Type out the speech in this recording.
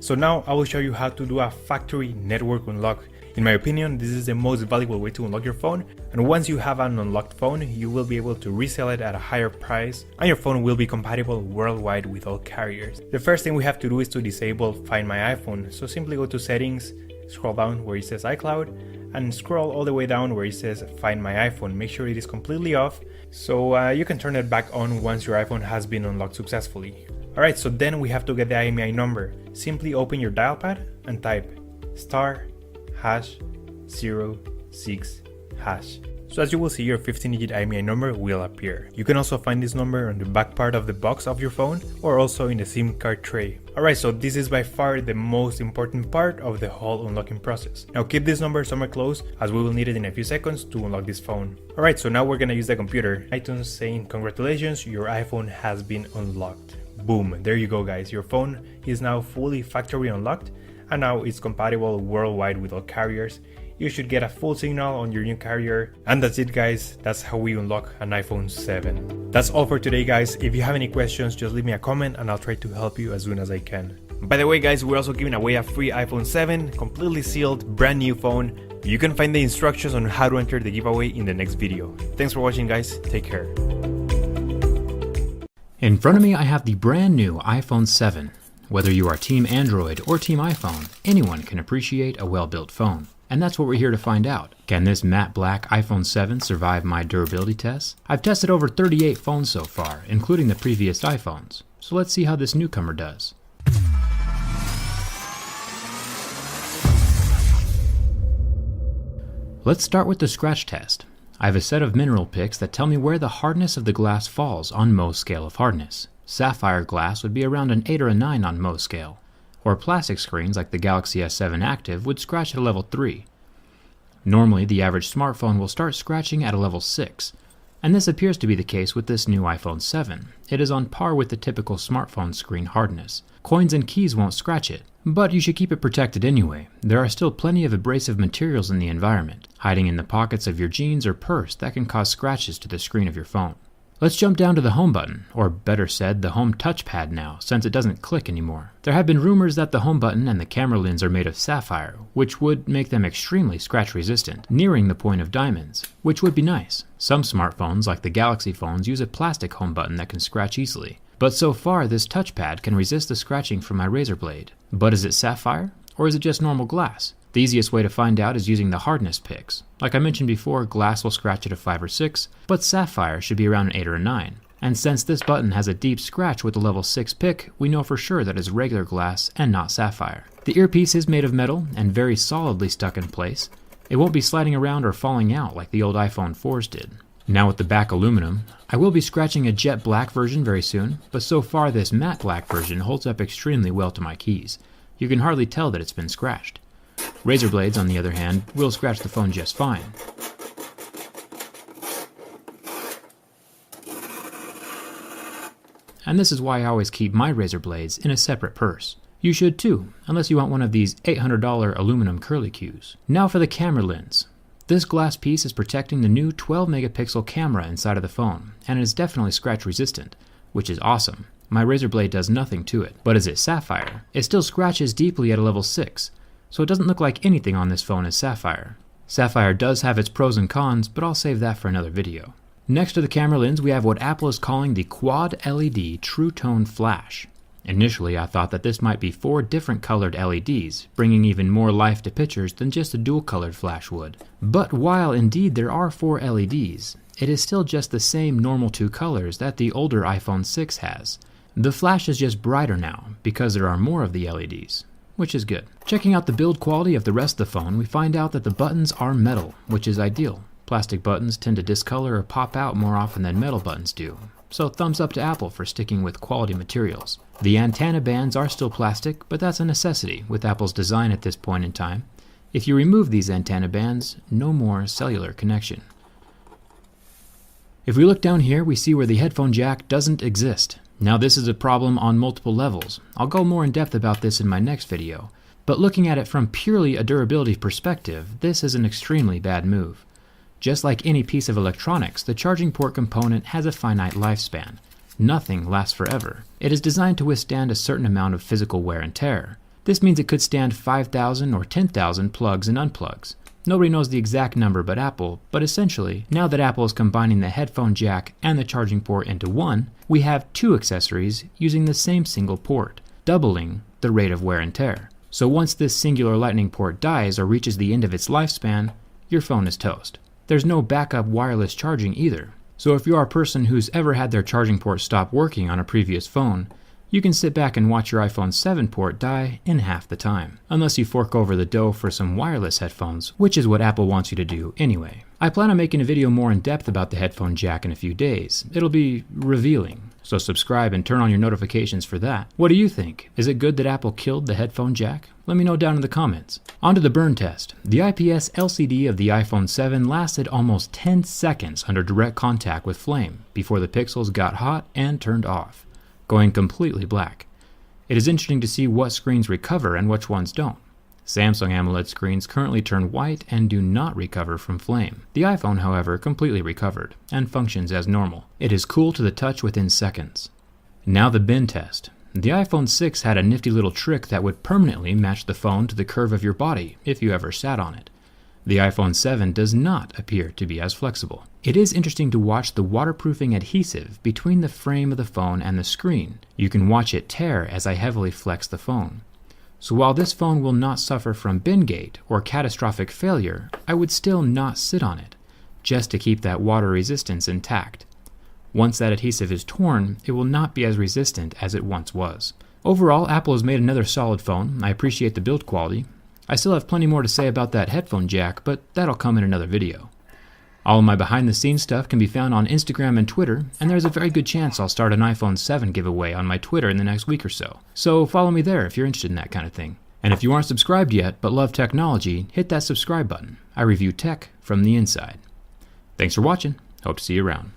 So now I will show you how to do a factory network unlock. In my opinion, this is the most valuable way to unlock your phone, and once you have an unlocked phone, you will be able to resell it at a higher price, and your phone will be compatible worldwide with all carriers. The first thing we have to do is to disable Find My iPhone, so simply go to Settings, scroll down where it says iCloud, and scroll all the way down where it says Find My iPhone. Make sure it is completely off, so you can turn it back on once your iPhone has been unlocked successfully. Alright, so then we have to get the IMEI number. Simply open your dial pad and type *#06#. So as you will see, your 15-digit IMEI number will appear. You can also find this number on the back part of the box of your phone or also in the SIM card tray. Alright, so this is by far the most important part of the whole unlocking process. Now keep this number somewhere close as we will need it in a few seconds to unlock this phone. Alright, so now we're gonna use the computer. iTunes saying congratulations, your iPhone has been unlocked. Boom, there you go guys, your phone is now fully factory unlocked and now it's compatible worldwide with all carriers. You should get a full signal on your new carrier. And that's it guys, that's how we unlock an iPhone 7. That's all for today guys. If you have any questions, just leave me a comment and I'll try to help you as soon as I can. By the way guys, we're also giving away a free iPhone 7, completely sealed, brand new phone. You can find the instructions on how to enter the giveaway in the next video. Thanks for watching guys, take care. In front of me I have the brand new iPhone 7. Whether you are Team Android or Team iPhone, anyone can appreciate a well-built phone. And that's what we're here to find out. Can this matte black iPhone 7 survive my durability tests? I've tested over 38 phones so far, including the previous iPhones. So let's see how this newcomer does. Let's start with the scratch test. I have a set of mineral picks that tell me where the hardness of the glass falls on Mohs scale of hardness. Sapphire glass would be around an 8 or a 9 on Mohs scale, or plastic screens like the Galaxy S7 Active would scratch at a level 3. Normally, the average smartphone will start scratching at a level 6, and this appears to be the case with this new iPhone 7. It is on par with the typical smartphone screen hardness. Coins and keys won't scratch it, but you should keep it protected anyway. There are still plenty of abrasive materials in the environment, hiding in the pockets of your jeans or purse that can cause scratches to the screen of your phone. Let's jump down to the home button, or better said, the home touchpad now, since it doesn't click anymore. There have been rumors that the home button and the camera lens are made of sapphire, which would make them extremely scratch resistant, nearing the point of diamonds, which would be nice. Some smartphones, like the Galaxy phones, use a plastic home button that can scratch easily. But so far, this touchpad can resist the scratching from my razor blade. But is it sapphire, or is it just normal glass? The easiest way to find out is using the hardness picks. Like I mentioned before, glass will scratch at a 5 or 6, but sapphire should be around an 8 or a 9. And since this button has a deep scratch with a level 6 pick, we know for sure that it's regular glass and not sapphire. The earpiece is made of metal and very solidly stuck in place. It won't be sliding around or falling out like the old iPhone 4s did. Now with the back aluminum, I will be scratching a jet black version very soon, but so far this matte black version holds up extremely well to my keys. You can hardly tell that it's been scratched. Razor blades, on the other hand, will scratch the phone just fine. And this is why I always keep my razor blades in a separate purse. You should too, unless you want one of these $800 aluminum curly cues. Now for the camera lens. This glass piece is protecting the new 12 megapixel camera inside of the phone, and it is definitely scratch resistant, which is awesome. My razor blade does nothing to it. But is it sapphire? It still scratches deeply at a level 6. So it doesn't look like anything on this phone is sapphire. Sapphire does have its pros and cons, but I'll save that for another video. Next to the camera lens, we have what Apple is calling the Quad LED True Tone Flash. Initially, I thought that this might be 4 different colored LEDs, bringing even more life to pictures than just a dual-colored flash would. But while indeed there are 4 LEDs, it is still just the same normal 2 colors that the older iPhone 6 has. The flash is just brighter now, because there are more of the LEDs. Which is good. Checking out the build quality of the rest of the phone, we find out that the buttons are metal, which is ideal. Plastic buttons tend to discolor or pop out more often than metal buttons do, so thumbs up to Apple for sticking with quality materials. The antenna bands are still plastic, but that's a necessity with Apple's design at this point in time. If you remove these antenna bands, no more cellular connection. If we look down here, we see where the headphone jack doesn't exist. Now this is a problem on multiple levels. I'll go more in depth about this in my next video, but looking at it from purely a durability perspective, this is an extremely bad move. Just like any piece of electronics, the charging port component has a finite lifespan. Nothing lasts forever. It is designed to withstand a certain amount of physical wear and tear. This means it could stand 5,000 or 10,000 plugs and unplugs. Nobody knows the exact number but Apple, but essentially, now that Apple is combining the headphone jack and the charging port into one, we have two accessories using the same single port, doubling the rate of wear and tear. So once this singular lightning port dies or reaches the end of its lifespan, your phone is toast. There's no backup wireless charging either. So if you are a person who's ever had their charging port stop working on a previous phone, you can sit back and watch your iPhone 7 port die in half the time, unless you fork over the dough for some wireless headphones, which is what Apple wants you to do anyway. I plan on making a video more in depth about the headphone jack in a few days. It'll be revealing, so subscribe and turn on your notifications for that. What do you think? Is it good that Apple killed the headphone jack? Let me know down in the comments. On to the burn test. The IPS LCD of the iPhone 7 lasted almost 10 seconds under direct contact with flame before the pixels got hot and turned off, going completely black. It is interesting to see what screens recover and which ones don't. Samsung AMOLED screens currently turn white and do not recover from flame. The iPhone, however, completely recovered and functions as normal. It is cool to the touch within seconds. Now the bend test. The iPhone 6 had a nifty little trick that would permanently match the phone to the curve of your body if you ever sat on it. The iPhone 7 does not appear to be as flexible. It is interesting to watch the waterproofing adhesive between the frame of the phone and the screen. You can watch it tear as I heavily flex the phone. So while this phone will not suffer from bendgate or catastrophic failure, I would still not sit on it, just to keep that water resistance intact. Once that adhesive is torn, it will not be as resistant as it once was. Overall, Apple has made another solid phone. I appreciate the build quality. I still have plenty more to say about that headphone jack, but that'll come in another video. All of my behind the scenes stuff can be found on Instagram and Twitter, and there's a very good chance I'll start an iPhone 7 giveaway on my Twitter in the next week or so. So follow me there if you're interested in that kind of thing. And if you aren't subscribed yet but love technology, hit that subscribe button. I review tech from the inside. Thanks for watching. Hope to see you around.